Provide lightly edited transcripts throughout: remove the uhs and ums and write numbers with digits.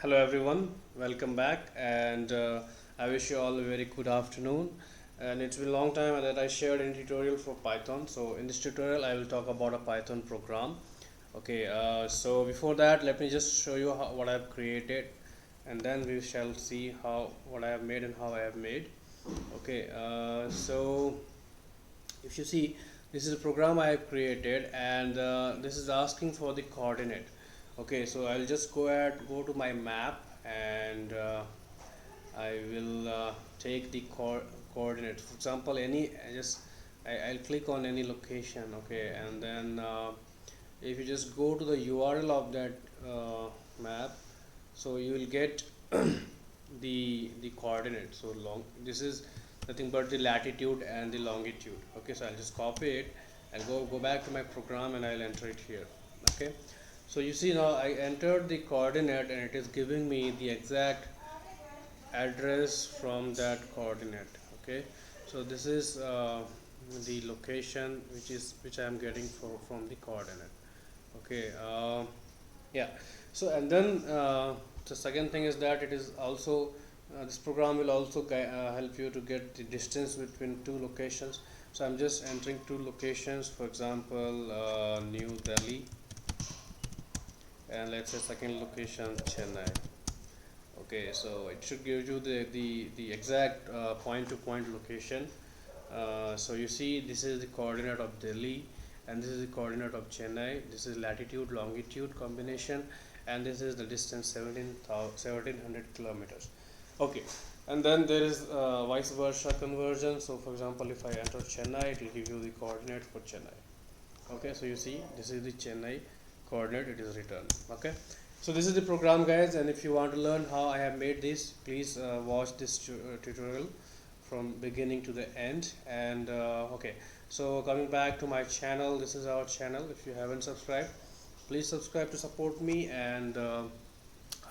Hello everyone, welcome back, and I wish you all a very good afternoon. And it's been a long time that I shared a tutorial for Python. So in this tutorial, I will talk about a Python program. Okay, so before that, let me just show you what I have created, and then we shall see how what I have made and how I have made. Okay, so if you see, this is a program I have created, and this is asking for the coordinate. Okay, so I'll just go to my map, and I will take the coordinate. For example, I'll click on any location. Okay, and then if you just go to the URL of that map, so you will get the coordinate. So long, this is nothing but the latitude and the longitude. Okay, so I'll just copy it. I'll go back to my program and I'll enter it here. Okay, so you see now I entered the coordinate and it is giving me the exact address from that coordinate. Okay, so this is the location which I am getting from the coordinate. Okay, yeah. So and then the second thing is that it is also this program will also help you to get the distance between two locations. So I'm just entering two locations, for example New Delhi, and let's say second location Chennai. Okay, so it should give you the exact point to point location. So you see, this is the coordinate of Delhi, and this is the coordinate of Chennai. This is latitude longitude combination, and this is the distance 1700 kilometers. Okay, and then there is vice versa conversion. So for example, if I enter Chennai, it will give you the coordinate for Chennai. Okay, so you see, this is the Chennai coordinate, it is returned. Okay, so this is the program, guys, and if you want to learn how I have made this, please watch this tutorial from beginning to the end. And okay, so coming back to my channel, this is our channel. If you haven't subscribed, please subscribe to support me. And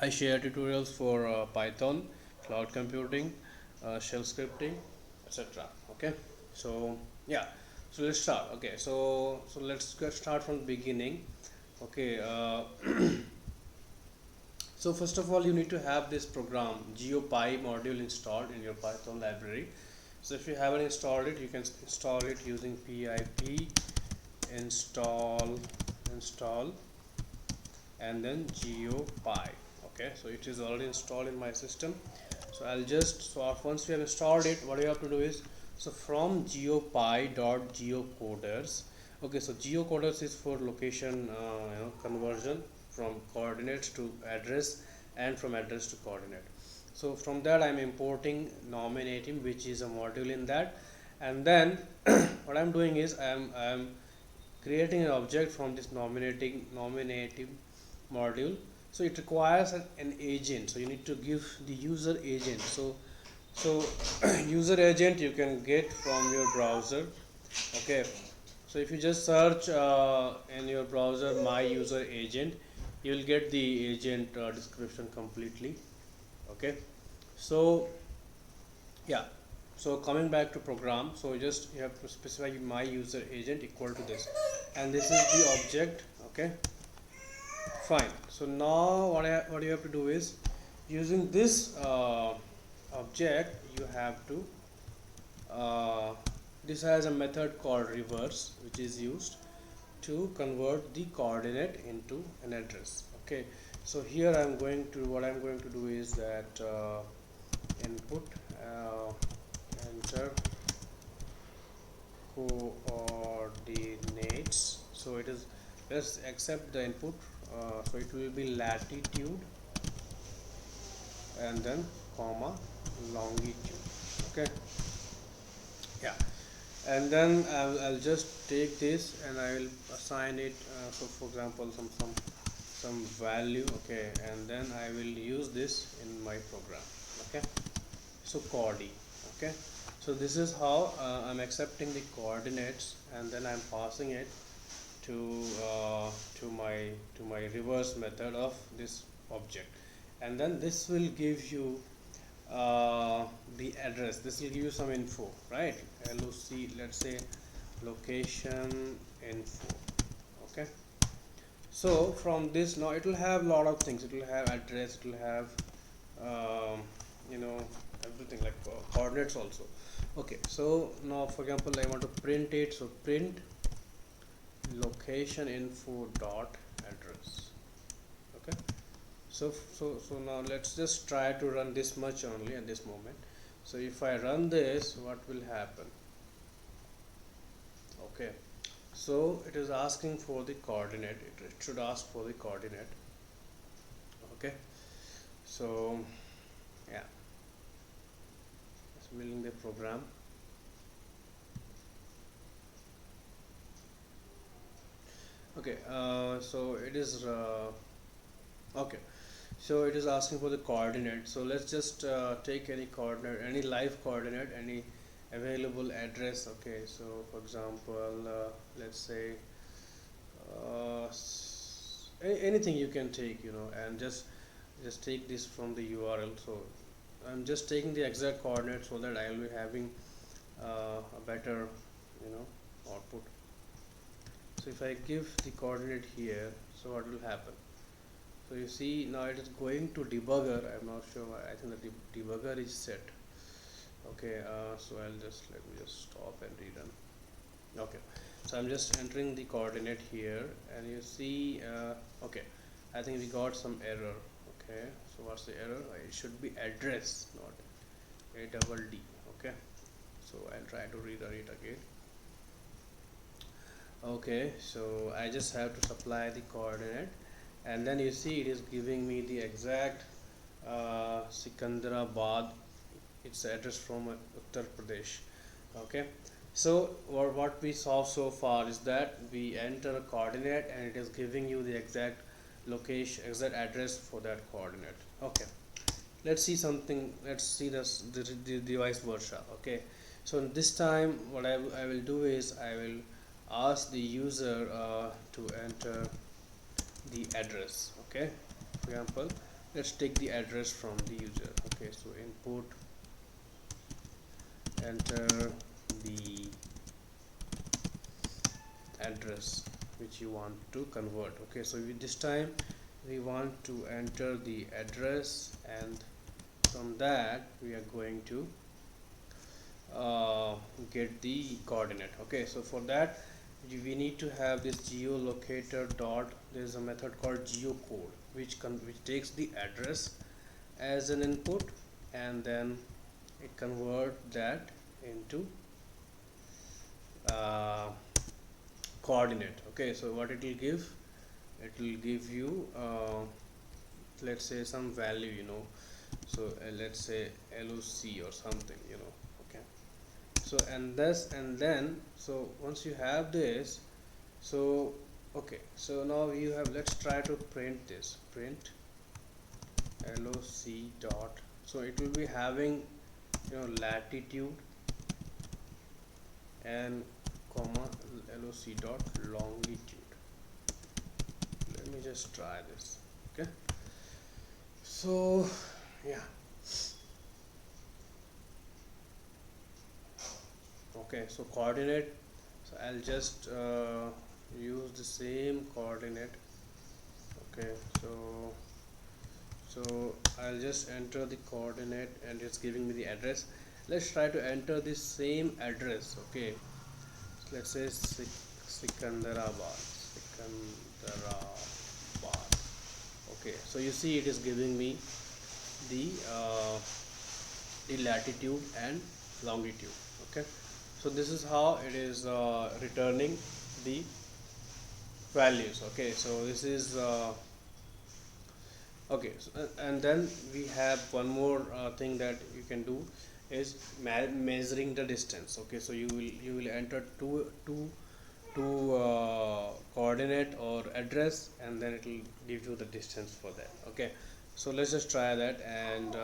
I share tutorials for Python, cloud computing, shell scripting, etc. Okay, so yeah, so let's start. Okay, so let's start from the beginning. Okay, so first of all, you need to have this program GeoPy module installed in your Python library. So if you haven't installed it, you can install it using pip install and then GeoPy. Okay, so it is already installed in my system. So I'll just, so once we have installed it, what you have to do is, so from geopy.geocoders. Okay, so geocoders is for location conversion from coordinates to address and from address to coordinate. So from that I'm importing nominative, which is a module in that, and then what I'm doing is I'm creating an object from this nominative module. So it requires an agent, so you need to give the user agent. So user agent you can get from your browser. Okay, so if you just search in your browser my user agent, you will get the agent description completely. Okay, so yeah, so coming back to program, so just you have to specify my user agent equal to this, and this is the object. Okay, fine. So now what you have to do is, using this object, you have to this has a method called reverse, which is used to convert the coordinate into an address. Okay, so here I'm going to, what I'm going to do is that input enter coordinates. So it is, let's accept the input. So it will be latitude and then comma longitude. Okay, yeah, and then I'll just take this and I will assign it so for example some value. Okay, and then I will use this in my program. Okay, so coordi. Okay, so this is how I'm accepting the coordinates, and then I'm passing it to my reverse method of this object, and then this will give you the address. This will give you some info, right? LOC, let's say location info. Okay, So from this, now it will have a lot of things. It will have address, it will have um, you know, everything like coordinates also. Okay, so now for example I want to print it, so print location info dot address. Okay, so now let's just try to run this much only at this moment. So if I run this, what will happen? Okay, so it is asking for the coordinate. It should ask for the coordinate. Okay, so yeah, it's building the program. Okay, so it is okay, so it is asking for the coordinate. So let's just take any coordinate, any live coordinate, any available address. Okay, so for example let's say anything you can take, you know, and just take this from the URL. So I'm just taking the exact coordinate so that I will be having a better, you know, output. So if I give the coordinate here, so what will happen? So you see now it is going to debugger. I'm not sure why. I think the debugger is set. Okay, so let me just stop and rerun. Okay, so I'm just entering the coordinate here, and you see okay, I think we got some error. Okay, so what's the error? It should be address, not ADD. Okay, so I'll try to rerun it again. Okay, so I just have to supply the coordinate, and then you see it is giving me the exact Sikandrabad, its address from Uttar Pradesh. Okay, so what we saw so far is that we enter a coordinate and it is giving you the exact location, exact address for that coordinate. Okay, let's see something. Let's see the device versa. Okay, so this time what I will do is I will ask the user to enter the address. Okay, for example let's take the address from the user. Okay, so input, enter the address which you want to convert. Okay, so this time we want to enter the address, and from that we are going to get the coordinate. Okay, so for that we need to have this geolocator dot, there is a method called geocode which takes the address as an input, and then it convert that into coordinate. Okay, so what it will give, it will give you let's say some value, you know, so let's say LOC or something, you know. Okay, so and then so once you have this, so okay, so now you have, let's try to print this, print LOC dot, so it will be having, you know, latitude and comma LOC dot longitude. Let me just try this. Okay, so yeah, okay, so coordinate, so I'll just use the same coordinate. Okay, so I'll just enter the coordinate and it's giving me the address. Let's try to enter the same address. Okay, so let's say Sikandrabad. Okay, so you see it is giving me the latitude and longitude. Okay, so this is how it is returning the values. Okay, so this is okay, so, and then we have one more thing that you can do is measuring the distance. Okay, so you will enter two coordinate or address, and then it will give you the distance for that. Okay, so let's just try that, and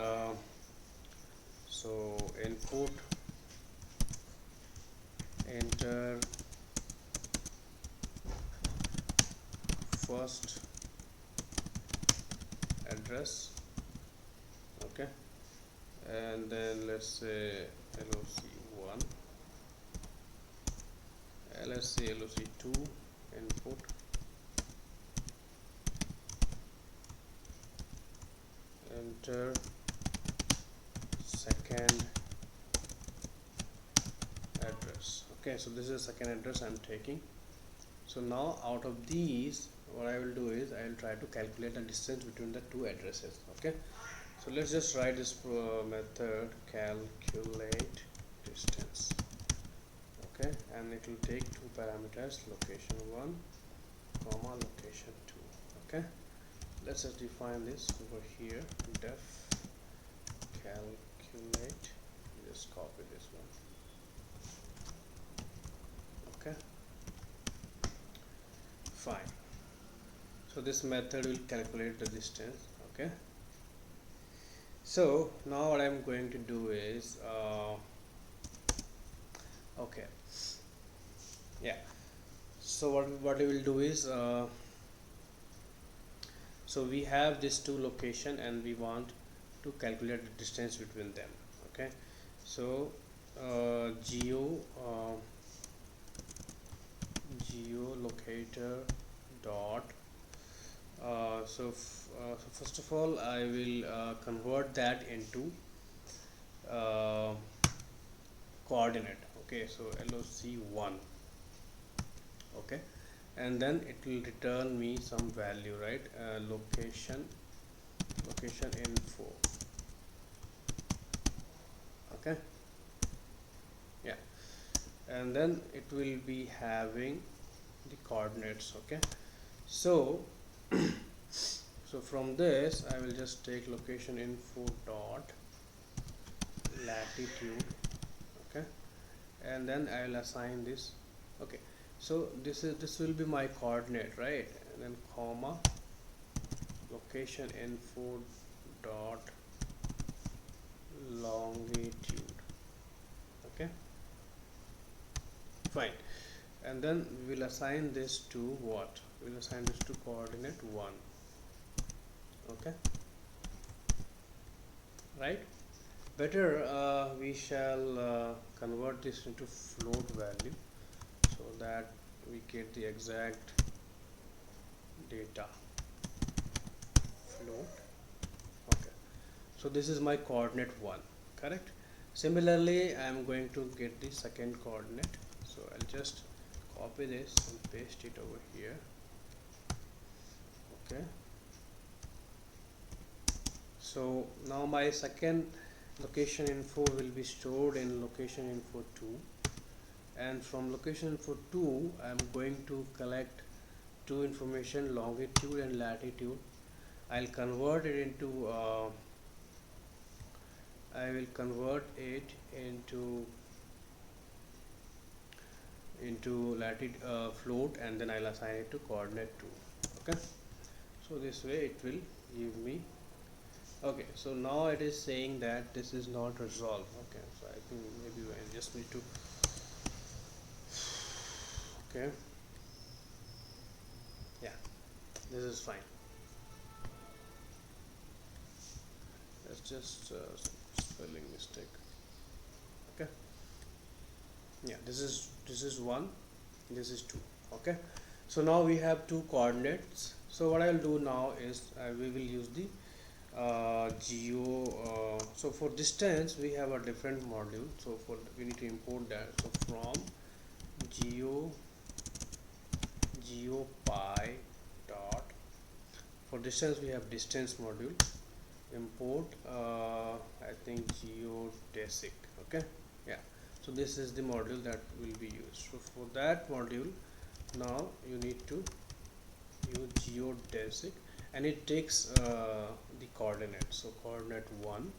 so input, enter first address. Okay, and then let's say LOC1, let's say LOC2, input, enter second address. Okay, so this is the second address I'm taking. So now out of these, what I will do is I will try to calculate the distance between the two addresses. Okay, so let's just write this method calculate distance. Okay, and it will take two parameters, location 1 comma location 2. Okay, let's just define this over here, def calculate, just copy this one. Okay, fine. So this method will calculate the distance. Okay, so now what I'm going to do is okay, yeah, so what we will do is so we have these two location and we want to calculate the distance between them. Okay, so geolocator dot so first of all I will convert that into coordinate. Okay, so loc1. Okay, and then it will return me some value, right? Location info. Okay, yeah, and then it will be having the coordinates. Okay, so so from this I will just take location info dot latitude. Okay, and then I will assign this. Okay, so this will be my coordinate, right? And then comma location info dot longitude. Okay, fine, and then we will assign this to what? We will assign this to coordinate 1. Okay, right? Better we shall convert this into float value so that we get the exact data. Float. Okay, so this is my coordinate 1, correct? Similarly I am going to get the second coordinate, so I'll just copy this and paste it over here. Okay, so now my second location info will be stored in location info 2, and from location info 2 I am going to collect two information, longitude and latitude. I'll convert it into I will convert it into latitude float, and then I'll assign it to coordinate 2. Okay, so this way it will give me. Okay, so now it is saying that this is not resolved. Okay, so I think maybe I just need to. Okay, yeah, this is fine. That's just spelling mistake. Okay, yeah, this is 1, this is 2. Okay, so now we have two coordinates. So what I will do now is we will use the so for distance we have a different module, so we need to import that. So from geopy dot, for distance we have distance module, import I think geodesic. Okay, yeah, so this is the module that will be used. So for that module now you need to use geodesic, and it takes the coordinate. So coordinate 1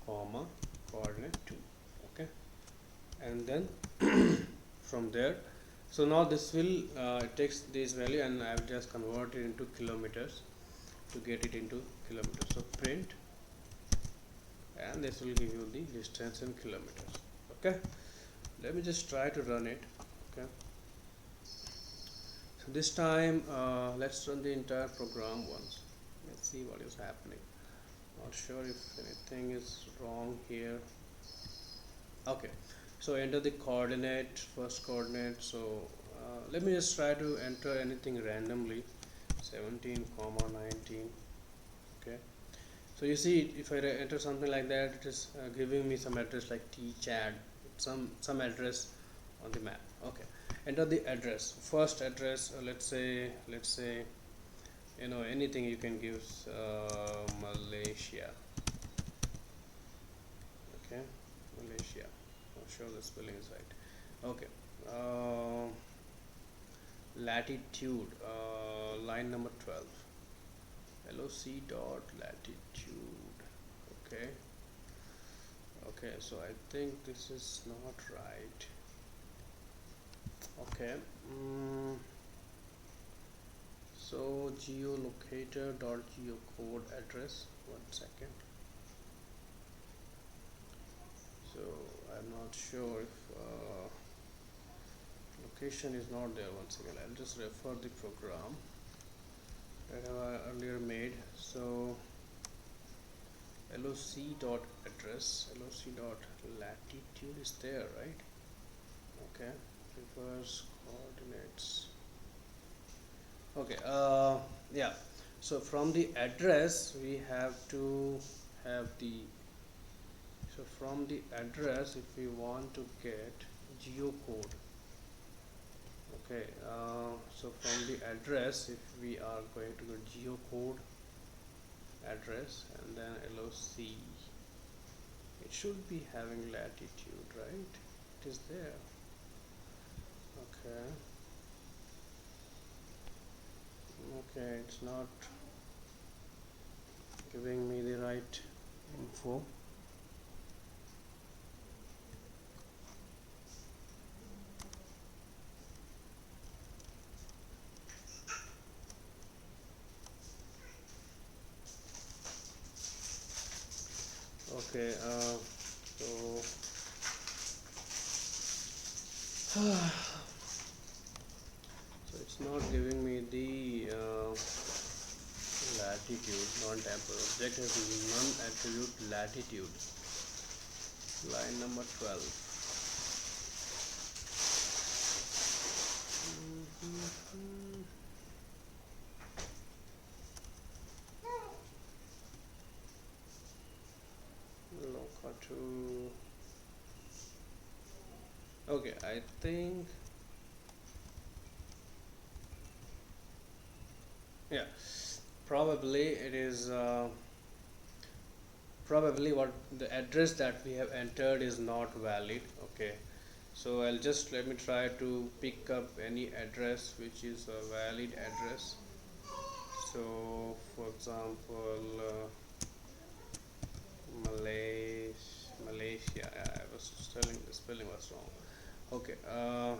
comma coordinate 2. Okay, and then from there, so now this will it takes this value and I will just convert it into kilometers to get it into kilometers. So print, and this will give you the distance in kilometers. Okay, let me just try to run it. Okay, so this time let's run the entire program once. Let's see what is happening. Not sure if anything is wrong here. Okay, so enter the coordinate, first coordinate. So let me just try to enter anything randomly, 17 comma 19. Okay, So you see, if I enter something like that, it is giving me some address like tchad, some address on the map. Okay, enter the address. First address, let's say anything you can give, Malaysia. Okay, Malaysia. I'm sure the spelling is right. Okay, latitude, line number 12. LOC dot latitude. Okay, okay, so I think this is not right. Okay, so geolocator dot geocode address. 1 second. So I'm not sure if location is not there. Once again, I'll just refer the program that I earlier made. So loc dot address, loc dot latitude is there, right? Okay, reverse coordinates. Okay, yeah, so from the address we have to have the, so from the address, if we want to get geocode, okay, so from the address, if we are going to get geocode address and then LOC, it should be having latitude, right? It is there. Okay, okay, it's not giving me the right info. Okay, so so it's not giving me the latitude. Non-temporal object has non-attribute latitude. Line number 12. Locatu. Okay, I think, yeah, probably it is probably what the address that we have entered is not valid. Okay, so I'll just, let me try to pick up any address which is a valid address. So for example, Malaysia, I was telling the spelling was wrong. Okay,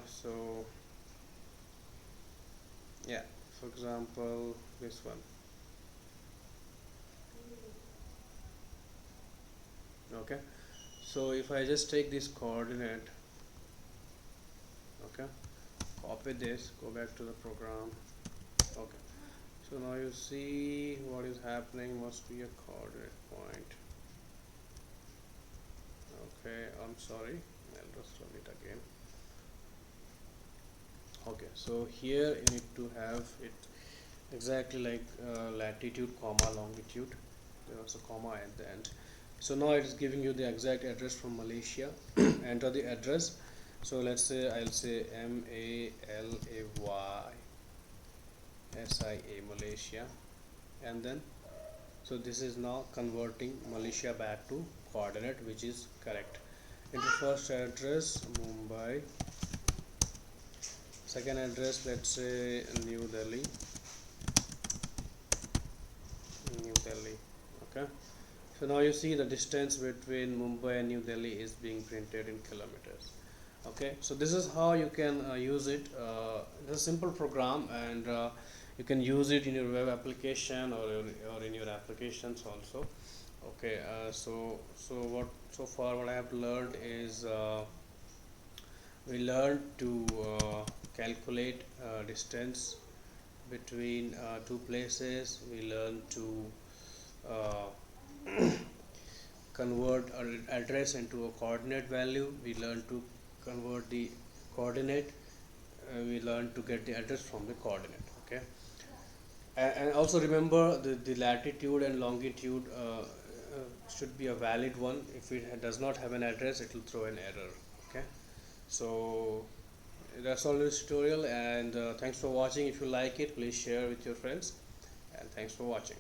so yeah, for example, this one. Okay, so if I just take this coordinate, okay, copy this, go back to the program. Okay, so now you see what is happening, must be a coordinate point. Okay, I'm sorry, I'll just run it again. Okay, so here you need to have it exactly like latitude comma longitude, there was a comma at the end. So now it is giving you the exact address from Malaysia. Enter the address. So let's say, I'll say MALAYSIA, Malaysia, and then, so this is now converting Malaysia back to coordinate, which is correct. Enter first address Mumbai, second address let's say New Delhi. Okay, so now you see the distance between Mumbai and New Delhi is being printed in kilometers. Okay, so this is how you can use it. It's a simple program, and you can use it in your web application or in your applications also. Okay, so far what I have learned is we learned to calculate distance between two places. We learned to convert an address into a coordinate value. We learn to convert the coordinate. We learn to get the address from the coordinate. Okay, And also remember the latitude and longitude should be a valid one. If it does not have an address, it will throw an error. Okay, so that's all in this tutorial, and thanks for watching. If you like it, please share with your friends, and thanks for watching.